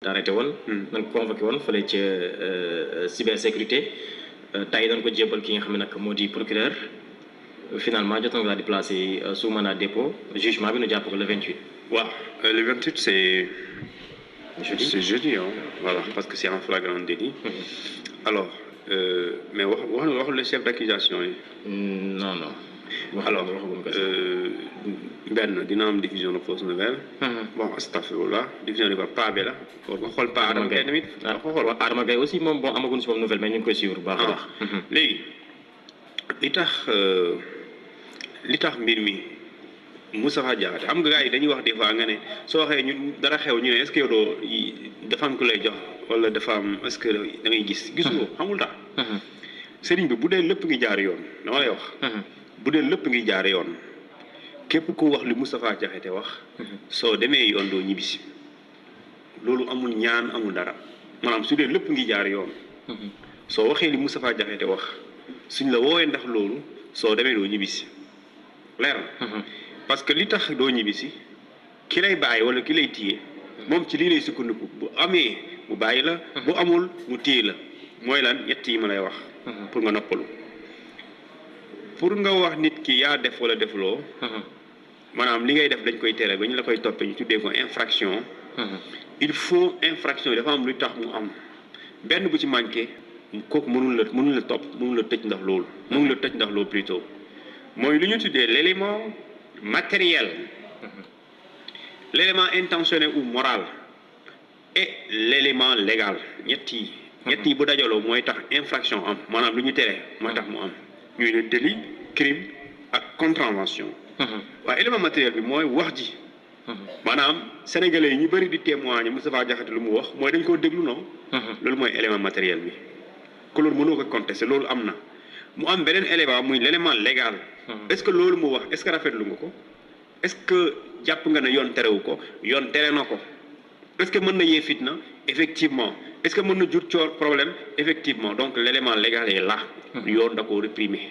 arrêté woon. dañ ko convoqué woon fële ca cybersécurité tey dañ ko jébal ki nga xam ne nag moo di procureur finalement jot na laa di placé sous mandat de dépôt jugement bi nu jàpp ko le 28. waaw le 28 c'est jeudi. C'est jeudi hein voilà parce que c'est en flagrant délit. Alors mais waxul le chef d'accusation yi. non non. alors benn dina am diffusion de fausse nouvelle. bon astafurlah diffusion de pas bi la. nga xool pas Adama Gaye tamit. waaw ko xool Adama Gaye aussi moom bon amaguñ si moom nouvelle mais ñu ngi koy suivre bu baax a baax. léegi li tax mbir mi Moustapha Diakhaté xam nga gars yi dañuy wax des fois nga ne soo waxee ñu dara xew ñu ne est-ce que yow doo dafa am ku lay jox wala dafa am est-ce que da ngay gis. gisoo xamul tax. sëriñ bi bu dee lépp ngi jaar yoon dama lay wax. bu dee lépp ngi jaar yoon képp ku wax li Moustapha Diakhaté wax. soo demee yoon doo ñibbisi loolu amul ñaan amul dara maanaam su dee lépp ngi jaar yoon. soo waxee li Moustapha Diakhaté wax suñ la woowee ndax loolu soo demee doo ñibbisi leer na. parce que li tax doo ñibbisi ki lay bàyyi wala ki lay téye moom ci lii lay sukkandiku bu amee mu bàyyi la. bu amul mu téye la mooy lan ñett yi ma lay wax. pour nga noppalu. pour nga wax nit ki yaa def wala defuloo. maanaam li ngay def dañ koy tere ba ñu la koy toppee ñu tuddee ko infraction. il faut infraction yi dafa am lu tax mu am benn bu ci manqué kooku mënul la topp mënul la tëj ndax loolu. mënul la tëj ndax loolu plutôt mooy lu ñu tuddee l'élément matériel, l'élément intentionnel ou moral et l'élément légal. ñett yi bu dajaloo mooy tax infraction am maanaam lu ñu tere mooy tax mu am. ñuy ne délit crime ak contravention. waaye élément matériel bi mooy wax ji. maanaam sénégalais yi ñu bëri di témoigner Moustapha Diakhaté lu mu wax mooy dañ koo déglu non. loolu mooy élément matériel bi. que loolu mënoo ko contester loolu am na mu am beneen élément muy l'élément légal. est-ce que loolu mu wax est-ce que rafetlu nga ko est-ce que jàpp nga ne yoon terewu ko yoon tere na ko est-ce que mën na yee fitna effectivement est-ce que mën na jur problème effectivement donc l'élément légal est là. yoon da ko réprimer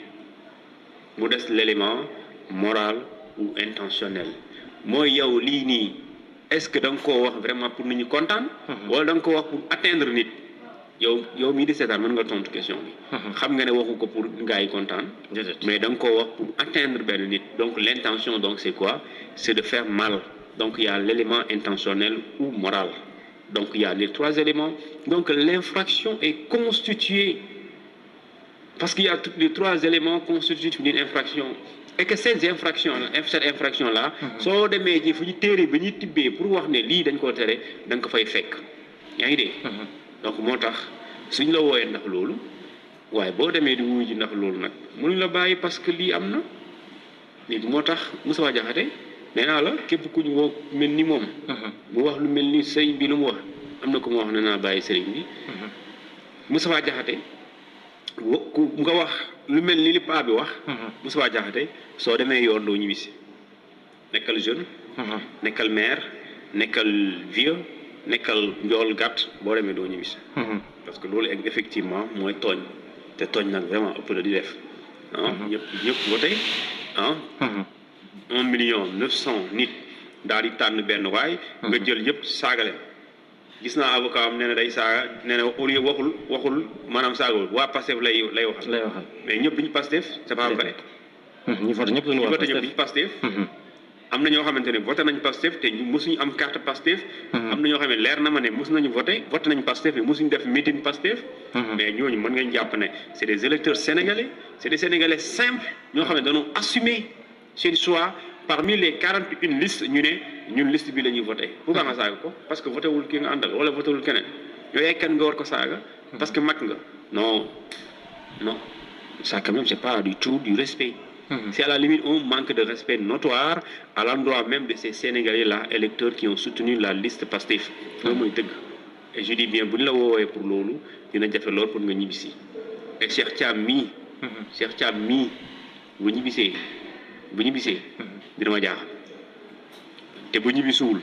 mu des l'élément moral ou intentionnel mooy yow lii nii est-ce que da nga koo wax vraiment pour nit ñi kontaan. wala da nga ko wax pour atteindre nit. yow mii di seetaan mën nga tontu question bi. xam nga ne waxu ko pour gars yi kontaan. mais da nga koo wax pour atteindre benn nit. donc l'intention donc c'est quoi? C'est de faire mal. donc il y a l'élément intentionnel ou moral. donc il y a les trois éléments. donc l'infraction est constituée parce qu'il y a les trois éléments constitutifs d'une infraction. et que cette infraction là. soo demee ji fu ñu téere ba ñuy tibbee pour wax ne lii dañ koo tere da nga ko fay fekk yaa ngi dégg. donc moo tax suñ la wooyee ndax loolu waaye boo demee di wuyu ji ndax loolu nag mënuñ la bàyyi parce que lii am na léegi moo tax Moustapha Diakhaté nee naa la képp ku ñu woo mel ni moom. mu wax lu mel ni sëriñ bi lu mu wax am na ku ma wax ne naa bàyyi sëriñ bi. Moustapha Diakhaté ku nga wax lu mel ni li paa bi wax. Moustapha Diakhaté soo demee yoon doo ñibbisi nekkal jeune. nekkal maire nekkal vieux. nekkal njool gàtt boo demee doo ñibbisi. parce que loolu effectivement mooy tooñ te tooñ nag vraiment ëpp la di def. ñëpp voté 1,900,000 nit daal di tànn benn waay. nga jël yëpp saaga leen. gis naa avocat am nee na day saaga nee na au lieu waxul maanaam saagawul waa Pastef lay waxal. mais ñëpp duñu Pastef c'est pas vrai. ñi voté ñëpp duñu Pastef. am na ñoo xamante ne voté nañ Pastef te mosuñu am carte Pastef. am na ñoo xam ne leer na ma ne mos nañu voté nañ Pastef mais mosuñu def meeting Pastef. mais ñooñu mën ngeen jàpp ne c'est des électeurs sénégalais c'est des sénégalais simples ñoo xam ne dañoo assumer seen choix parmi les 41 listes ñu ne ñun liste bi la ñuy voté. pourquoi nga saaga ko parce que voté wul ki nga àndal wala voté wul keneen yooyu ay kan nga war ko saaga. parce que mag nga non ça quand même c'est pas du tout du respect. C'est à la limite un manque de respect notoire à l'endroit même de ces Sénégalais-là, électeurs qui ont soutenu la liste Pastef. loolu mooy dëgg et je dis bien bu ñu la woowee pour loolu dina jafe lool pour nga ñibbisi et Cheikh Thiam mii bu ñibbisee dina ma jaaxal te bu ñibbisiwul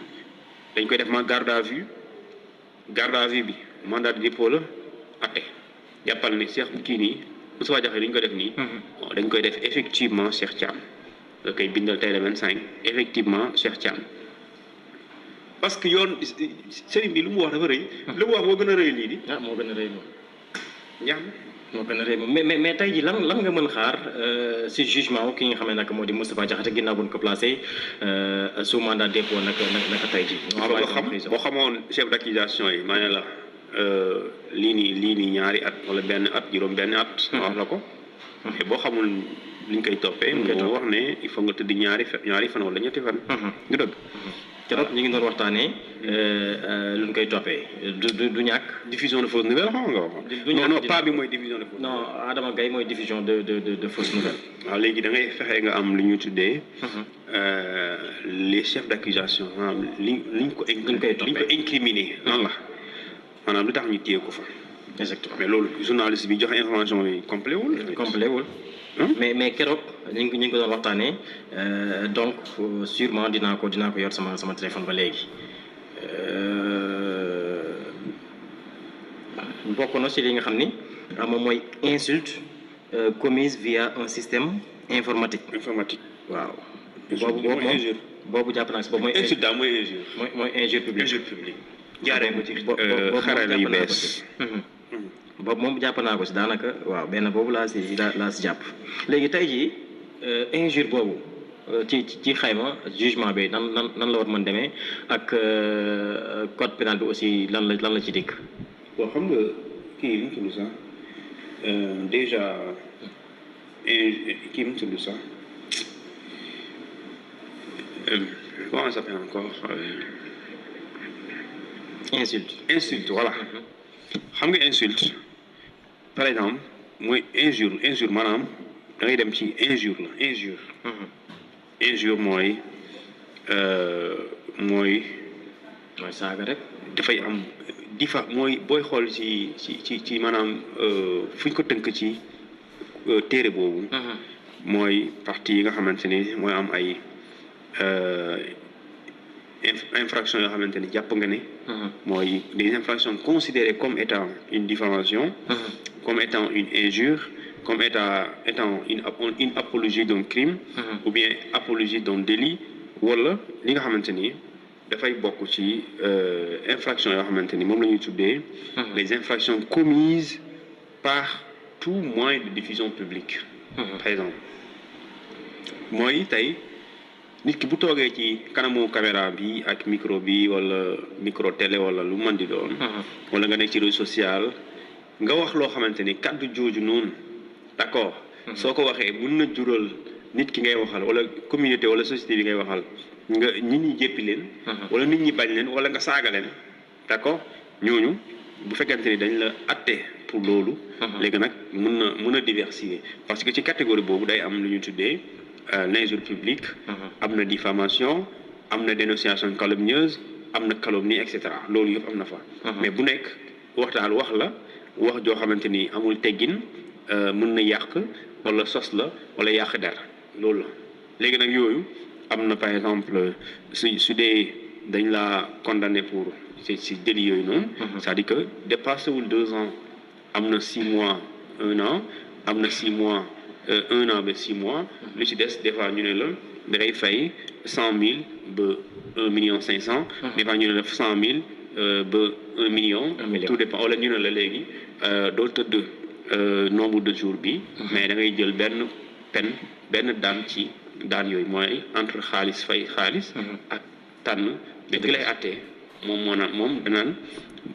dañ koy def ma garde à vue bi mandat de dépôt la atte jàppal ne Cheikh kii nii Moustapha Diakhaté dañ ko def nii. dañ koy def effectivement Cheikh Thiam da koy bindal tey le 25 effectivement Cheikh Thiam parce que yoon sëriñ bi lu mu wax dafa rëy. lu mu wax moo gën a rëy lii di. ah moo gën a rëy moom. ñax moo gën a rëy moom mais tey jii lan nga mën xaar si jugement wu ki nga xam ne nag moo di Moustapha Diakhaté ginnaaw bu ñu ko placé sous mandat de dépôt naka tey jii. boo xamoon chef d'accusation yi maa ne la lii nii ñaari at wala benn at juróom benn at. wax la ko. mais boo xamul li ñu koy toppee. moo wax ne il faut nga tëdd ñaari fan wala ñetti fan. du dëgg. keroog ñu ngi doon waxtaanee lu ñu koy toppee du ñàkk. diffusion de fausse nouvelle xam nga wax. non pas bi mooy diffusion de fausse nouvelle. non Adama Gaye mooy diffusion de fausse nouvelle. waaw léegi da ngay fexe nga am lu ñu tuddee. les chefs d'accusation maanaam liñ ko incriminé noonu la maanaam lu tax ñu téye ko fa. exactement mais loolu journaliste bi joxe information yi complet wul. mais keroog ñu ngi ko doon waxtaanee donc sûrement dinaa ko yor sama téléphone ba léegi bokk na ci li nga xam ni moom mooy insulte commise via un système informatique. waaw. boobu jàpp naa si boobu mooy. insulte daal mooy injure. mooy injure publique. injure publique. jaaree ko ci xarala yu bees. boobu moom jàpp naa ko si daanaka waaw benn boobu laa si jàpp léegi tey jii injure boobu ci xayma jugement bi nan la war mën demee ak code pénal bi aussi lan la ci dikk. bon xam nga kii mu tudd sax déjà kii mu tudd sax comment ça s'appelle encore. insulte voilà. xam nga insulte par exemple mooy injure maanaam da ngay dem ci injure la injure mooy saaga rek. dafay am mooy booy xool ci maanaam fu ñu ko tënk ci téere boobu. mooy partie yi nga xamante ni mooy am ay infraction yoo xamante ni jàpp nga ne. mooy des infractions considérées comme étant une diffamation. comme étant une injure, comme étant une apologie d'un crime. Ou bien apologie d'un délit. wala li nga xamante ni dafay bokk ci infraction yoo xamante ni moom la ñuy tuddee. les infractions commises par tout moyen de diffusion publique. par exemple mooy tey. nit ki bu toogee ci kanamu caméra bi ak micro bi wala micro télé wala lu mën di doon. wala nga nekk ci réseau social nga wax loo xamante ni kàddu jooju noonu d'accord. soo ko waxee mën na jural nit ki ngay waxal wala communauté wala société bi ngay waxal nga nit ñi jéppi leen. wala nit ñi bañ leen wala nga saaga leen d'accord ñooñu bu fekkente ni dañ la atte pour loolu. léegi nag mën na diversifier parce que ci catégorie boobu day am lu ñu tuddee. l'injure publique. am na diffamation am na dénonciation calomnieuse am na calomnie et cetera loolu yëpp am na fa. mais bu nekk waxtaan wax joo xamante ni amul teggin mën na yàq wala sos la wala yàq dara loolu la léegi nag yooyu am na par exemple su dee dañ la condamné pour ci délit yooyu noonu. c'est-à-dire que dépassé wul 2 ans am na 6 mois 1 an am na 6 mois. 1 an ba 6 mois. lu ci des des fois ñu ne la da ngay fay 100 000 ba 1,5 million. des fois ñu ne la 100 000 ba 1 million. tout dépend wala ñu ne la léegi doo tëdd nombre de jours bi. mais da ngay jël benn daan ci daan yooyu mooy entre xaalis fay xaalis. ak tànn mais ki lay attee moom danaan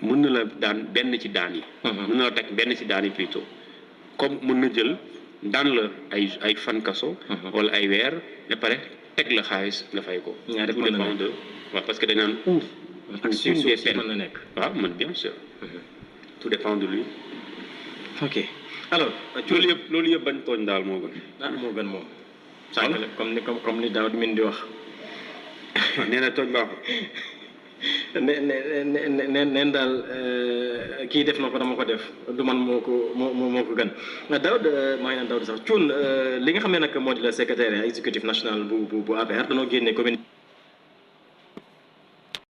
mën na la daan benn ci daan yi. mën na la teg benn ci daan yi plutôt comme mën na jël. daan la ay fan kaso. wala ay weer ba pare teg la xaalis nga fay ko. ñaari tout dépend de waaw parce que dañ naan ak suuf si mën na nekk. waaw man bien sûr. tout dépend de lui. ok alors. loolu yëpp bañ tooñ daal moo gën. moo gën moom. sànq la comme ni daaw di mën di wax. nee na tooñ baaxul. neen daal kii def na ko dama ko def du man moo ko gën Daoud maa ngi naan Daoud sax Thioune li nga xam ne nag moo di la secrétaire exécutif national bu APR danoo génne commune